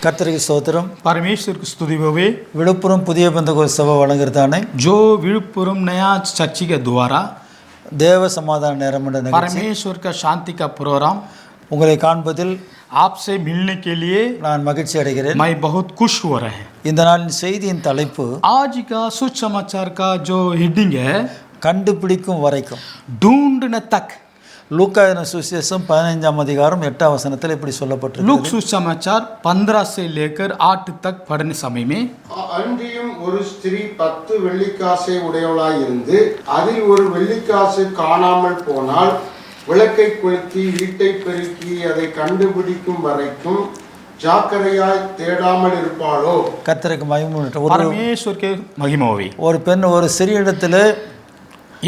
கர்த்தருக்கு ஸ்தோத்திரம். परमेश्वर की स्तुति होवे விழுப்புரம் புதிய பெந்தகோஸ்து சபை வழங்குறதானே जो विழுப்புरम नया चर्च के द्वारा தேவ சமாதான நேரம் என்ற நிகழ்ச்சி. परमेश्वर का शांति का प्रोग्राम உங்களை காண்பதில் आपसे मिलने के लिए நான் மகிழ்ச்சி அடைகிறேன். मैं बहुत खुश हो रहे हैं. இந்த நாளின் செய்தியின் தலைப்பு आज का सुसमाचार का जो हेडिंग है கண்டுபிடிக்கும் வரைக்கும். ढूंढने तक. லூக்கா எழுதின சுவிசேஷம் 15ஆம் அதிகாரம் 8ஆம் வசனத்தில் இப்படி लूक சொல்லப்பட்டிருக்கிறது. सुसमाचार 15 से लेकर 8 तक पढ़ने समय में அன்றியும் ஒரு ஸ்திரீ 10 வெள்ளிக்காசை உடையவளாய் இருந்து அதில் ஒரு வெள்ளிக்காசு காணாமல் போனால் விளக்கை கொளுத்தி வீட்டை பெருக்கி அதை கண்டுபிடிக்கும் வரைக்கும் ஜாக்கிரதையாய் தேடாமல் இருப்பாளோ? கர்த்தருக்கு மகிமை உண்டாகட்டும். परमेश्वर के महिमा होवे. ஒரு பெண் ஒரு சிறிய இடத்துல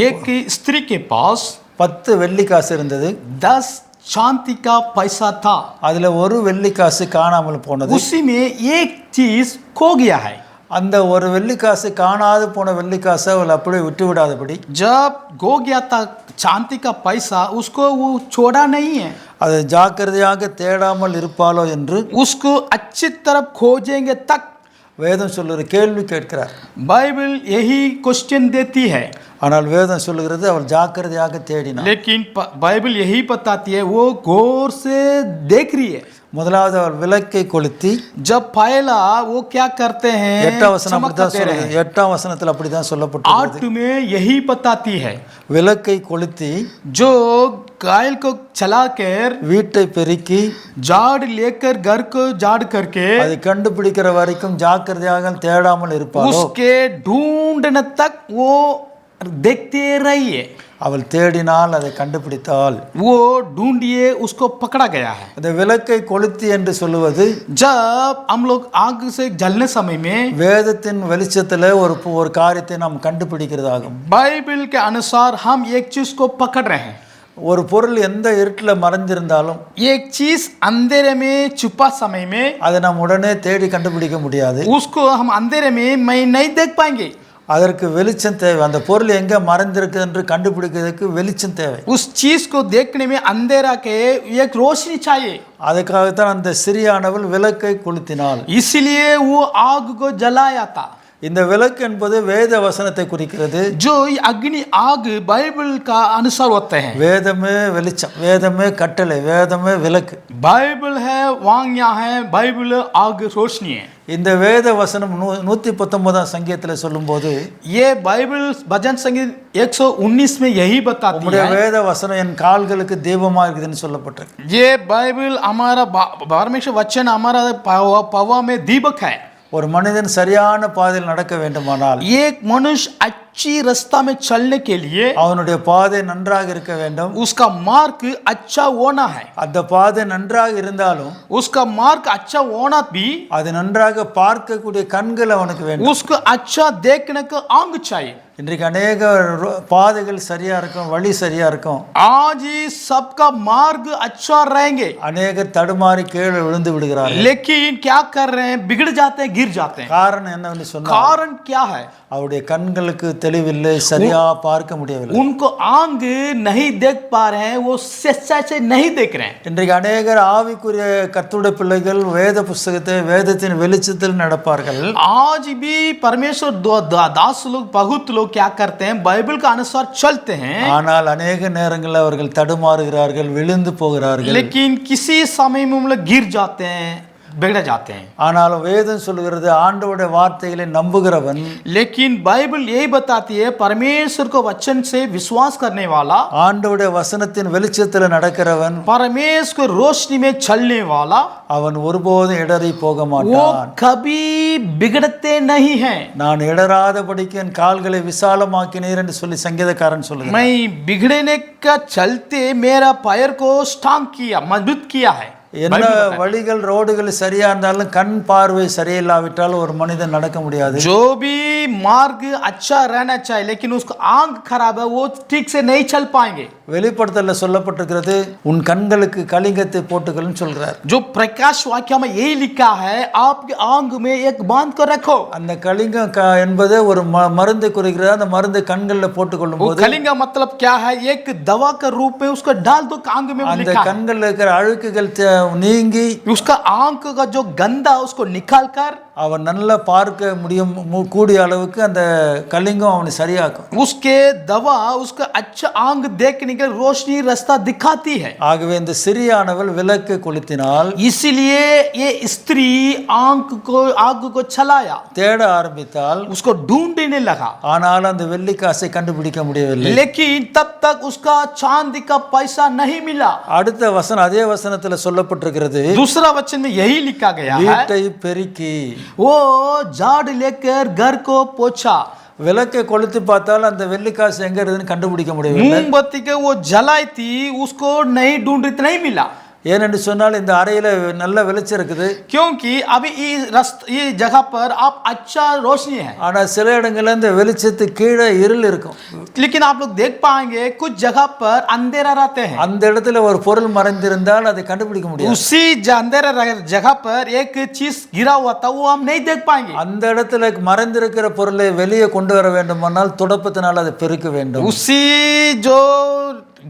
एक स्त्री के पास 10 வெள்ளிக்காசு இருந்தது. 10 चांदी का पैसा था. அதுல ஒரு வெள்ளிக்காசு காணாமல் போனது. उसी में एक चीज खो गया है. அந்த ஒரு வெள்ளிக்காசு காணாது போன வெள்ளிக்காசை அவள் அப்படியே விட்டு விடாதபடி जब खो गया था चांदी का पैसा उसको वो छोड़ा नहीं है. அதை ஜாக்கிரதையாக தேடாமல் இருப்பாளோ என்று उसको अच्छी तरफ खोजेंगे तक வேதம் சொல்லுற கேள்வி கேட்கிறார். बाइबल यही क्वेश्चन देती है. ஆனால் வேதம் சொல்லுகிறது அவள் ஜாக்கிரதையாக தேடினாள். लेकिन बाइबल यही बताती है वो गौर से देख रही है. முதலாவது அவள் விளக்கை கொளுத்தி जब पहला वो क्या करते हैं 8ஆம் வசனம் அப்படிதான் चमकाते சொல்லுது. हैं. 8ஆம் வசனத்தில் அப்படிதான் சொல்லப்பட்டிருக்கிறது. 8 में यही बताती है விளக்கை கொளுத்தி जो गाय को चलाकर வீட்டை பெருக்கி झाड़ लेकर घर को झाड़ करके அதை கண்டுபிடிக்கிற வரைக்கும் ஜாக்கிரதையாக தேடாமல் இருப்பாளோ? उसके ढूंढने तक वो देखते रहिए. அவள் தேடினால் அதை கண்டுபிடித்தாள். वो ढूंढिए उसको पकड़ा गया है. இந்த விளக்கை கொளுத்தி என்று சொல்லுவது जब हम लोग आग से जलने समय में வேதத்தின் வெளிச்சத்தில் ஒரு காரியத்தை நாம் கண்டுபிடிக்கிறதாகும். बाइबल के अनुसार हम एक चीज को पकड़ रहे हैं. ஒரு பொருள் எந்த இருட்டில் மறைஞ்சிருந்தாலும் एक चीज अंधेरे में छुपा समय में அதை நாம் உடனே தேடி கண்டுபிடிக்க முடியாது. उसको हम अंधेरे में मैं नहीं देख पाएंगे. அதற்கு வெளிச்சம் தேவை. அந்த பொருள் எங்கே மறைந்திருக்கு என்று கண்டுபிடிக்கிறதுக்கு வெளிச்சம் தேவை. उस चीज को देखने में अंधेरा के एक रोशनी चाहिए. அதுக்காகத்தான் அந்த சிறியானவள் விளக்கை கொளுத்தினாள். इसलिए वो आग को जलाया था. இந்த விளக்கு என்பது வேத வசனத்தை குறிக்கிறது. जो ये अग्नि आग बाइबल का अनुसार होते हैं. வேதமே வெளிச்சம், வேதமே கட்டளை, வேதமே விளக்கு. बाइबल है वांग्या है बाइबल आग रोशनी है. இந்த வேத வசனம் 119ஆம் சங்கீதத்தில் சொல்லும்போது ये बाइबल भजन संगीत 119 में यही बताती உம்முடைய है. வேத வசனம் என் கால்களுக்கு தீபமா இருக்குதுன்னு சொல்லப்பட்டிருக்கு. ये बाइबल हमारा परमेश्वर वचन हमारा पवा में दीपक है. ஒரு மனிதன் சரியான பாதையில் நடக்க வேண்டுமானால் एक मनुष्य अच्छी रास्ता में चलने के लिए அவனுடைய பாதை நன்றாக இருக்க வேண்டும். उसका मार्ग अच्छा होना है. அந்த பாதை நன்றாக இருந்தாலும் उसका मार्ग अच्छा होना भी அது நன்றாக பார்க்கக்கூடிய கண்கள் அவனுக்கு வேண்டும். उसको अच्छा देखने का आंख चाहिए. இன்றைக்கு அநேக பாதைகள் சரியா இருக்கும், வழி சரியா இருக்கும். आज ही सबका मार्ग अच्छा रहेंगे அநேகர் தடுமாறி கீழே விழுந்து விடுகிறார்கள். लेकिन क्या कर रहे हैं बिगड़ जाते हैं गिर जाते हैं. காரணம் என்னன்னு சொன்னா कारण क्या है? அவருடைய கண்களுக்கு தெளிவில்லை, சரியா பார்க்க முடியவில்லை. उनको आंख नहीं देख पा रहे हैं, वो सच्चाई से नहीं देख रहे हैं. இன்றைக்கு அநேகர் ஆவிக்குரிய கர்த்தருடைய பிள்ளைகள் வேத புஸ்தகத்தை வேதத்தின் வெளிச்சத்தில் நடப்பார்கள். आज भी परमेश्वर दास लोग बहुत लोग क्या करते हैं बाइबल का अनुसार चलते हैं. ஆனால் அநேக நேரங்களில் அவர்கள் தடுமாறுகிறார்கள், விழுந்து போகிறார்கள். लेकिन किसी समय में हम लोग गिर जाते हैं, बिगड़ जाते हैं. ஆனால் வேதம் சொல்கிறது ஆண்டவருடைய வார்த்தைகளை நம்புகிறவன், लेकिन बाइबल यही बताती है परमेश्वर को वचन से विश्वास करने वाला, ஆண்டவருடைய வசனத்தின் வெளிச்சத்தில் நடக்கிறவன், परमेश्वर को रोशनी में चलने वाला அவன் ஒருபோதும் இடறி போக वो மாட்டான். कभी बिगड़ते नहीं हैं. நான் இடராதபடிக்கு என் கால்களை விசாலமாக்கினீர் என்று சொல்லி சங்கீதக்காரன் சொல்லுகிறான். मैं बिगड़ने का चलते मेरा पैर को स्ट्रांग किया, मजबूत किया है. என்ன வழிகள் ரோடுகள் சரியா இருந்தாலும் கண் பார்வை சரியில்லாவிட்டால் ஒரு மனிதன் நடக்க முடியாது. जो भी मार्ग अच्छा रहना चाहिए लेकिन उसका आंख खराब है वो ठीक से नहीं चल पाएंगे. வெளிப்படுத்தல சொல்லப்பட்டிருக்கிறது உன் கண்களுக்கு கலிங்கத்தை போட்டுக்கள்னு சொல்றார். जो प्रकाश वाक्य में यही लिखा है आपके आंख में एक बांध को रखो. அந்த கலிங்கம் என்பது ஒரு மருந்தை குறிக்கிறது. அந்த மருந்தை கண்களில் போட்டுக்கொள்ளும் போது कलिंगा मतलब क्या है? एक दवा का रूप में उसको डाल दो आंख में. அந்த கண்களில் இருக்கிற அழுக்குகள் நீங்கி उसका आंख का जो गंदा उसको निकाल कर அவன் நல்லா பார்க்க முடியும் கூடிய அளவுக்கு அந்த கலிங்கம் அவனை சரியாக்கும். उसके दवा उसका अच्छा आंख देखने के रोशनी रास्ता दिखाती है. ஆகவே இந்த சிறியானவள் விளக்கு கொளுத்தினால் इसलिए ये स्त्री आंख को चलाया, தேட ஆரம்பித்தால் उसको ढूंढने लगा, ஆனால் அந்த வெள்ளிக்காசை கண்டுபிடிக்க முடியவில்லை. लेकिन तब तक उसका चांदी का पैसा नहीं मिला. அடுத்த வசனம் அதே வசனத்துல சொல்லப்பட்டிருக்கிறது, दूसरा वचन में यही लिखा गया है, வீட்டை பெருக்கி वो झाड़ लेकर घर को पोछा. விளக்கை கொளுத்தி பார்த்தால் அந்த வெள்ளிக்காசு எங்க இருக்குதுன்னு கண்டுபிடிக்க முடியவில்லை. मोमबत्ती के वो जलाई थी, उसको नहीं ढूंढ नहीं मिला. ஏனென்று சொன்னால் இந்த அறையில நல்ல வெளிச்சம் இருக்குது, क्योंकि अभी ये जगह पर आप अच्छा रोशनी है, ஆனா சில இடங்கள்ல இந்த வெளிச்சத்துக்கு கீழே இருள் இருக்கும். लेकिन आप लोग देख पाएंगे कुछ जगह पर अंधेरा रहते हैं. அந்த இடத்துல ஒரு பொருள் மறைந்திருந்தால் அதை கண்டுபிடிக்க முடியாது. उसी अंधेरा जगह पर एक चीज गिरा हुआ था, वो हम नहीं देख पाएंगे. அந்த இடத்துல மறைந்திருக்கிற பொருளை வெளியே கொண்டு வர வேண்டுமானால் துடப்பத்தினால் அதை பெருக்க வேண்டும். उसी जो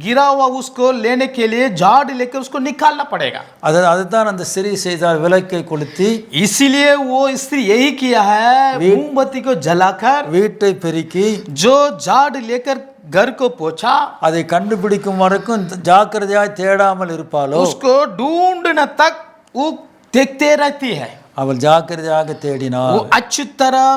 गिरा हुआ उसको लेने के लिए झाड़ लेकर उसको निकालना पड़ेगा. அதுதான் அந்த ஸ்திரீ செய்தால், விளக்கை கொளுத்தி. इसीलिए वो स्त्री यही किया है, मोमबत्ती को जलाकर வீட்டை பெருக்கி जो झाड़ लेकर घर को पोछा. அதை கண்டுபிடிக்கும் வரைக்கும் ஜாக்கிரதையாய் தேடாமல் இருப்பாளோ, उसको ढूंढने तक वो देखते रहती है. அவள் ஜாக்கிரதையாக தேடினாள். वो अच्छी तरह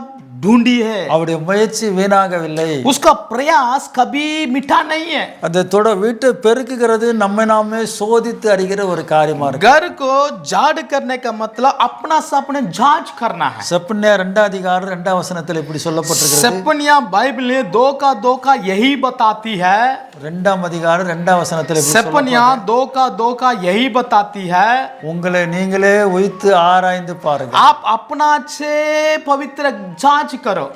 ढूंढी है. அவளுடைய முயற்சி வீணாகவில்லை. उसका प्रयास कभी मिठा नहीं है. அந்த வீட்டை பெருக்குகிறது நம்மை நாமே சோதித்து அறிகிற ஒரு காரியமா இருக்கு. घर को झाड़ करने का मतलब अपना से अपने जांच करना है. செப்பனியா 2 அதிகாரம் 2 வசனத்தில் இப்படி சொல்லப்பட்டிருக்கிறது. सेपनिया बाइबल ने दो का यही बताती है. 2 அதிகாரம் 2 வசனத்தில் सेपनिया दो का यही बताती है. உங்களை நீங்களே உய்த்து ஆராய்ந்து பாருங்க. आप अपना से पवित्र जांच करो.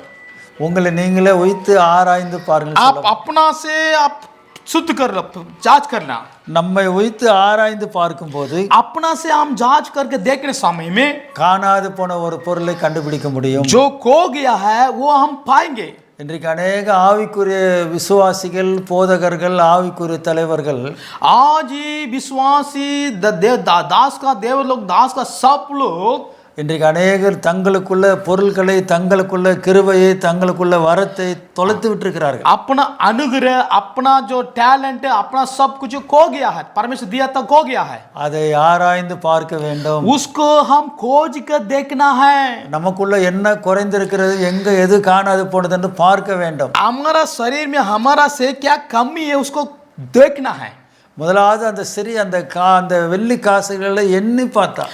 உங்களை நீங்களே உய்த்து ஆராய்ந்து பாருங்கள். आप अपना से आप शुद्ध कर लो, जांच करना. நம்மை உய்த்து ஆராய்ந்து பார்க்கும்போது अपना से हम जांच करके देखने समय में காணாது போன ஒரு பொருளை கண்டுபிடிக்க முடியும். जो खो गया है वो हम पाएंगे. இன்றைக்கு அநேக ஆவிக்குரிய விசுவாசிகள், போதகர்கள், ஆவிக்குரிய தலைவர்கள் आज ही विश्वासी दास का सब लोग இன்றைக்கு அநேகர் தங்களுக்குள்ள பொருட்களை, தங்களுக்குள்ள கிருபையை, தங்களுக்குள்ள வரத்தை தொலைத்து விட்டிருக்கிறார்கள். अपना अनुग्रह, अपना जो टैलेंट है, अपना सब कुछ खो गया है, परमेश्वर दिया था खो गया है. அதை ஆராய்ந்து பார்க்க வேண்டும். उसको हम खोज कर देखना है. நமக்குள்ள என்ன குறைந்திருக்கிறது, எங்க எது காணாது போனது என்று பார்க்க வேண்டும். हमारा शरीर में हमारा से क्या कमी है उसको देखना है. முதலாவது அந்த சிறிய அந்த வெள்ளி காசுகளை எண்ணி பார்த்தா,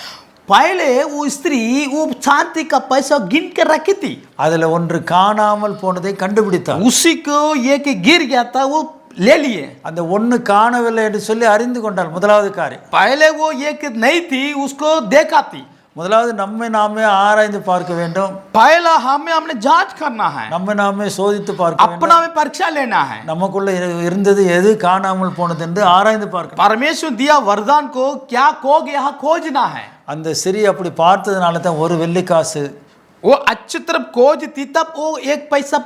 पहले वो स्त्री वो चांदी का पैसा गिन कर रखी थी. அதுல ஒன்று காணாமல் போனதை கண்டுபிடித்தார். उसी को एक गिर गया था, वो ले लिए. அந்த ஒன்று காணவில்லை என்று சொல்லி அறிந்து கொண்டாள். முதலாவது காரியம், पहले वो एक नहीं थी, उसको देखा थी. முதலாவது நம்மை நாமே ஆராய்ந்து பார்க்க வேண்டும். पहला हमने जांच करना है, நம்மை நாமே சோதித்து பார்க்க வேண்டும். अपना में परीक्षा लेना है. நமக்குள்ள இருந்தது எது காணாமல் போனது என்று ஆராய்ந்து பார்க்க. परमेश्वर दिया वरदान को क्या खो गया खोजना है. அந்த சிறி அப்படி பார்த்ததுனால தான் ஒரு வெள்ளி காசு, वो अच्छी तरफ खोज थी, तब वो एक पैसा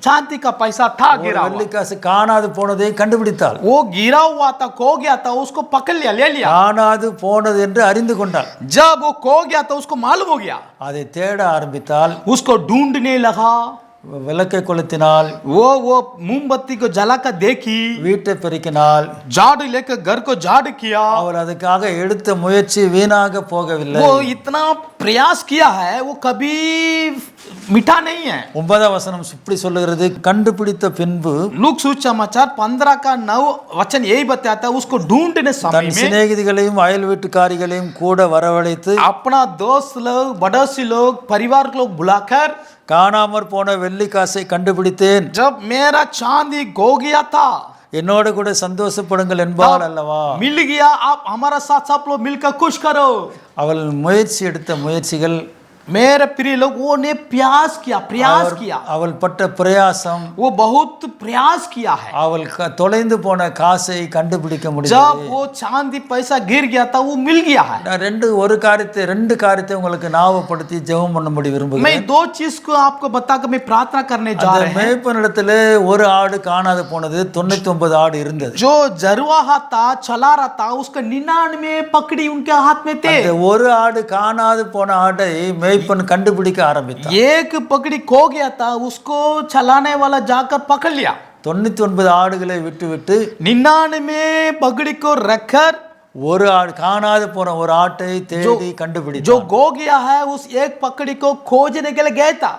चांदी का पैसा था गिरा हुआ. வெள்ளி காசு காணாது போனதை கண்டுபிடித்தாள். वो गिरा हुआ था, खो गया था, उसको पकड़ लिया, ले लिया. காணாது போனது என்று அறிந்து கொண்டாள். जब वो खो गया तो उसको मालूम हो गया, அதை தேட ஆரம்பித்தால், उसको ढूंढने लगा. விளக்கை கொளுத்தினாள், वो मोमबत्ती को जलाकर देखी, வீட்டை பெருக்கினாள். झाड़ू लेकर घर को झाड़ किया. அவள் அதுக்காக எடுத்த முயற்சி வீணாக போகவில்லை. वो इतना प्रयास किया है, वो कभी मीठा नहीं है. 9 வசனம் இப்படி சொல்லுகிறது, கண்டுபிடித்த பின்பு लूक सुसमाचार 15 का 9 वचन यही बताता है, उसको ढूंढने समय தன் में சிநேகிதிகளையும் அயல் வீட்டுக்காரிகளையும் கூட வரவழைத்து अपना दोस्त लोग, पड़ोसी लोग, परिवार लोग बुलाकर, காணாமற் போன வெள்ளி காசை கண்டுபிடித்தேன், जब मेरा चांदी खो गया था, என்னோடு கூட சந்தோஷப்படுங்கள் என்பாள் அல்லவா. मिल गया, आप हमारा साथ सब लोग मिलकर खुश करो. அவள் முயற்சி எடுத்த முயற்சிகள் मेरे प्रिय लोग वो ने प्रयास किया அவள் பட்ட பிரயாசம், वो बहुत प्रयास किया है। அவள் தொலைந்து போன காசை கண்டுபிடிக்க முடியல. जब वो चांदी पैसा गिर गया था वो मिल गया है। நான் ரெண்டு காரியத்தை உங்களுக்கு ஞாபகப்படுத்தி ஜெபம் பண்ணும்படி விரும்புகிறேன். मैं दो चीज को आपको बताकर मैं प्रार्थना करने जा அந்த रहे हैं। மேய்ப்பனிடத்திலே ஒரு ஆடு காணாது போனது, 99 ஆடு இருந்தது. जो जरवाहा था चला रहा था उसका 99 पकड़ी उनके हाथ में थे। அந்த ஒரு ஆடு காணாது போன ஆட்டை மேய்ப்பன் கண்டுபிடிக்க ஆரம்பித்தான். एक पकड़ी खो गया था उसको चलाने वाला जाकर पकड़ लिया। 99 ஆடுகளை விட்டு 99 पकड़ी को रखकर ஒரு ஆடு காணாது போன ஒரு ஆட்டை தேடி கண்டுபிடித்தான். जो गो गया है उस एक पकड़ी को खोजने के लिए गया था।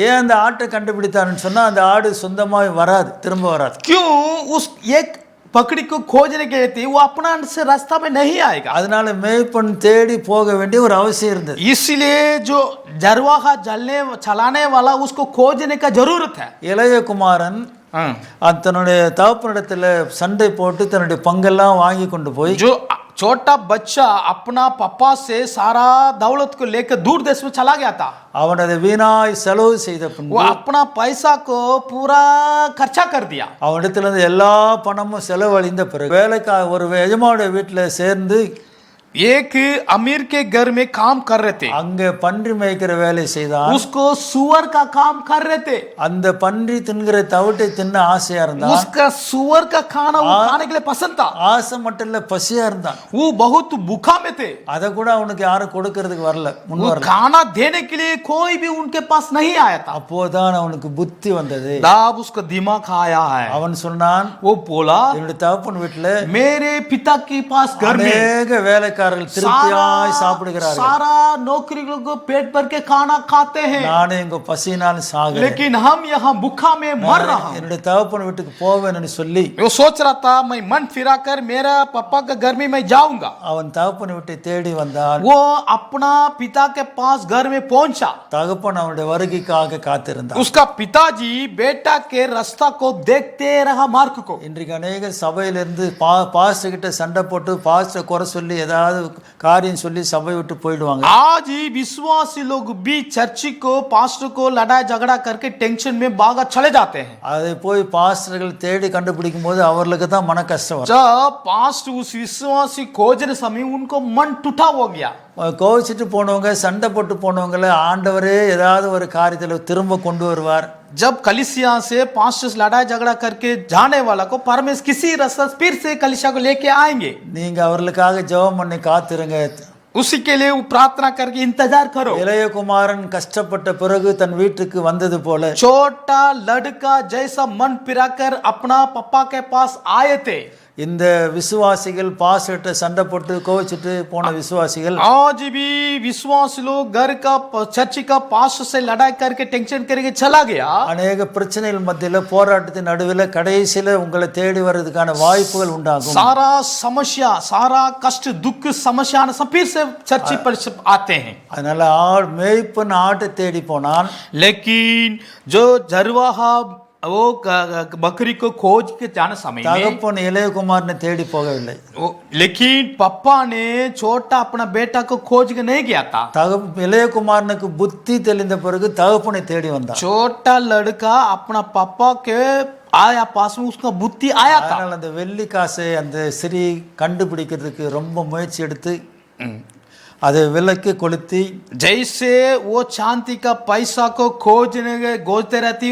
ஏன் அந்த ஆட்டை கண்டுபிடித்தான்னு சொன்னா அந்த ஆடு சொந்தமாய் வராது, திரும்ப வராது. क्यों उस एक पकड़ी को खोजने के लिए वो अपना से रास्ता में नहीं आएगा। அதனால மேய்ப்பன் தேடி போக வேண்டிய ஒரு அவசியம் இருந்தது. इसलिए जो जरवाहा चलाने वाला उसको खोजने का जरूरत है। இளைய குமாரன் தன்னுடைய தகப்பனிடத்துல சண்டை போட்டு தன்னுடைய பங்கெல்லாம் வாங்கி கொண்டு போய் जो छोटा बच्चा अपना पापा से सारा दौलत को लेकर दूर देश में चला गया था। அவன் அதை வீணாய் செலவு செய்த பின்பு वो अपना पैसा को पूरा खर्चा कर दिया। அவனிடத்துல இருந்து எல்லா பணமும் செலவழிந்த பிறகு வேலைக்காக ஒரு எஜமானுடைய வீட்டுல சேர்ந்து एक अमीर के घर में काम कर रहे थे, அங்க பன்றி மேய்க்கிற வேலை செய்தான். उसको सुअर का काम कर रहे थे। அந்த பன்றி தின்கிற தவிட்டை தின்ன ஆசையா இருந்தான். उसका सुअर का खाना वो खाने के लिए पसंद था। ஆசை மட்டும் இல்ல, பசியா இருந்தான். वो बहुत भूखा में थे। அதை கூட அவனுக்கு யாரும் கொடுக்கறதுக்கு வரல, முன் वो வரல. खाना देने के लिए कोई भी उनके पास नहीं आया था। அப்போதான் அவனுக்கு புத்தி வந்தது. तब उसका दिमाग आया है। அவன் சொன்னான், वो बोला என்னுடைய தகப்பன் வீட்டுல मेरे पिता के पास घर में அநேக வேலைக்காரர்கள் திருப்தியாய் சாப்பிடுகிறார்கள். सारा नौकरी को पेट भर के खाना खाते हैं, நானே இங்க பசியினால் சாகிறேன். लेकिन हम यहाँ भूखा में मर रहा हूँ। என்னுடைய தகப்பன் வீட்டுக்கு போவேன்னு சொல்லி वो सोच रहा था मैं मन फिरा कर मेरा पापा के घर में मैं जाऊंगा। அவன் தகப்பன் வீட்டை தேடி வந்தான். वो अपना पिता के पास घर में पहुंचा। தகப்பன் அவனுடைய வருகைக்காக காத்திருந்தான். उसका पिताजी बेटा के रास्ता को देखते रहा मार्ग को। இன்றைக்கு அநேக சபையிலிருந்து பாஸ்டர் கிட்ட சண்டை போட்டு பாஸ்டர் குறை சொல்லி ஏதாவது காரியம் சொல்லி சபை விட்டு போயிடுவாங்க. आज ही विश्वासी लोग भी चर्च को पास्टर को लड़ाई झगड़ा करके टेंशन में भागा चले जाते हैं। அதை போய் பாஸ்டர்கள் தேடி கண்டுபிடிக்கும் போது அவர்களுக்கு தான் மன கஷ்டம் வரும். जब पास्टर उस विश्वासी खोजने समय उनको मन टूटा हो गया। கோவிச்சிட்டு போனவங்க சண்டை போட்டு போனவங்களை ஆண்டவரே ஏதாவது ஒரு காரியத்தில் திரும்ப கொண்டு வருவார். जब कलीसिया से पास्टर लड़ाई झगड़ा करके जाने वाला को परमेश्वर किसी रास्ते फिर से कलीसिया को लेके आएंगे। நீங்க அவர்களுக்காக ஜெபம் பண்ணி காத்திருங்க. उसी के लिए वो प्रार्थना करके इंतजार करो। இளைய குமாரன் கஷ்டப்பட்ட பிறகு தன் வீட்டுக்கு வந்தது போல छोटा लड़का जैसा मन पिराकर अपना पापा के पास आए थे। இந்த விசுவாசிகள் பாஸ்டர்ட்ட சண்டை போட்டு கோவிச்சிட்டு போன விசுவாசிகள் आज भी विश्वास लोग घर का चर्च का पास्टर से लड़ाई करके टेंशन करके चला गया। அநேக பிரச்சனைகள் மத்தியில போராட்டத்தின் நடுவில் கடைசியில உங்களை தேடி வர்றதுக்கான வாய்ப்புகள் உண்டாகும். सारा समस्या सारा कष्ट दुख समस्या फिर से चर्च पर आते हैं। அதனால மேய்ப்பன் ஆட்டை தேடி போனான். लेकिन जो जरवाहा वो बकरी को खोज के जाने समय में தகப்பன் இளைய குமாரனை தேடி போகவில்லை. लेकिन पापा ने छोटा अपना बेटा को खोज के नहीं गया था। இளைய குமாரனுக்கு புத்தி தெளிந்த பிறகு தகப்பனை தேடி வந்தான். छोटा लड़का अपना पापा के आया पास में उसका बुद्धि आया था। அதனால அந்த வெள்ளி காசை அந்த சிறி கண்டுபிடிக்கிறதுக்கு ரொம்ப முயற்சி எடுத்து அதை விளக்கு கொளுத்தி जैसे वो चांदी का पैसा को खोजते रहती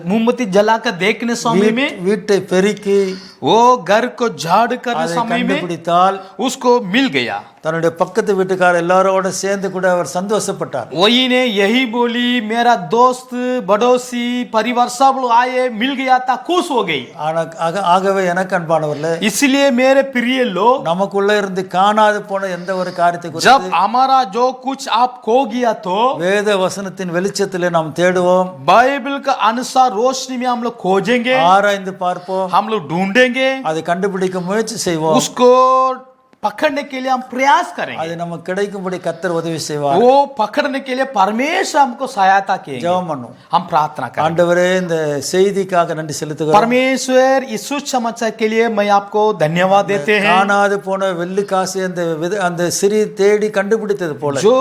मोमबत्ती जलाकर देखने समय में வீட்டை பெருக்கி वो घर को झाड़ करने அதை समय में கண்டுபிடித்தால் उसको मिल गया। தன்னுடைய பக்கத்து வீட்டுக்கார எல்லாரோட சேர்ந்து கூட அவர் சந்தோஷப்பட்டார். वही ने यही बोली मेरा दोस्त படோசி परिवार सब लोग आए मिल गया था खुश हो गई। ஆகவே எனக்கு அன்பானவர்களே, इसलिए मेरे प्रिय लोग நமக்குள்ள இருந்து காணாது போன எந்த ஒரு காரியத்தை குறித்து जब हमारा जो कुछ आप खो गया तो வேத வசனத்தின் வெளிச்சத்திலே நாம் தேடுவோம், बाइबल का अनुसार रोशनी में हम लोग खोजेंगे, ஆராய்ந்து பார்ப்போம், हम लोग ढूंढेंगे, அதை கண்டுபிடிக்க முயற்சி செய்வோம். उसको पकड़ने के लिए हम प्रयास करेंगे, அது நமக்கு கிடைக்கும்படி கர்த்தர் உதவி செய்வார். वो पकड़ने के लिए परमेश्वर हमको सहायता करेंगे. ஜெபம் பண்ணும். हम प्रार्थना करें. ஆண்டவரே இந்த செய்திக்காக நன்றி செலுத்துகிறோம். परमेश्वर इस सुसमाचार के लिए मैं आपको धन्यवाद देते हैं. காணாது போன வெள்ளிக்காசை அந்த சிறி தேடி கண்டுபிடித்தது போல जो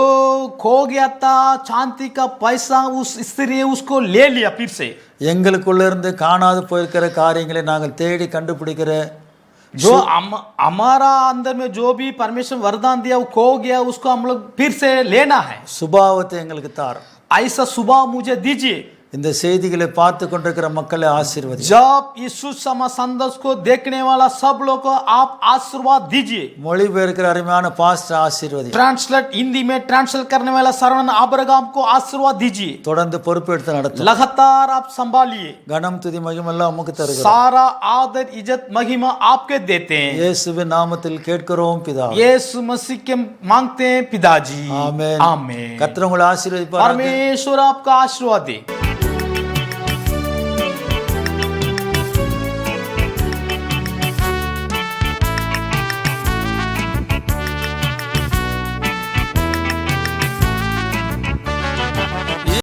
खो गया था चांदी का पैसा, उस स्त्री ने उसको ले लिया फिर से. எங்களுக்குள்ள இருந்து காணாது போயிருக்கிற காரியங்களை நாங்கள் தேடி கண்டுபிடிக்கிற जो हमारा अंदर में जो भी परमेश्वर वरदान दिया वो खो गया, उसको हम लोग फिर से लेना है. சுபாவத்தை எங்களுக்கு தார். ऐसा सुबह मुझे दीजिए. இந்த செய்திகளை பார்த்து கொண்டிருக்கிற மக்களை ஆசீர்வதி. जब यीशु समा संदेश को देखने वाला सब लोग को आप आशीर्वाद दीजिए. மொழிபெயர்க்கிற அருமையான பாஸ்டர் ஆசீர்வதி. ट्रांसलेट हिंदी में ट्रांसलेट करने वाला सरवण अब्राहम को आशीर्वाद दीजिए. தொடர்ந்து பொறுப்பெடுத்து நடத்தும். लगातार आप संभालिए. கனம் துதி மகிமெல்லாம் உமக்கு தருகிறோம். सारा आदर इज्जत महिमा आपके देते हैं. இயேசுவின் நாமத்தில் கேட்கிறோம் பிதாவே. यीशु मसीह के मांगते हैं पिताजी. आमेन. आमेन. கர்த்தர் உங்களை ஆசீர்வதிப்பார். परमेश्वर आपका आशीर्वाद दे.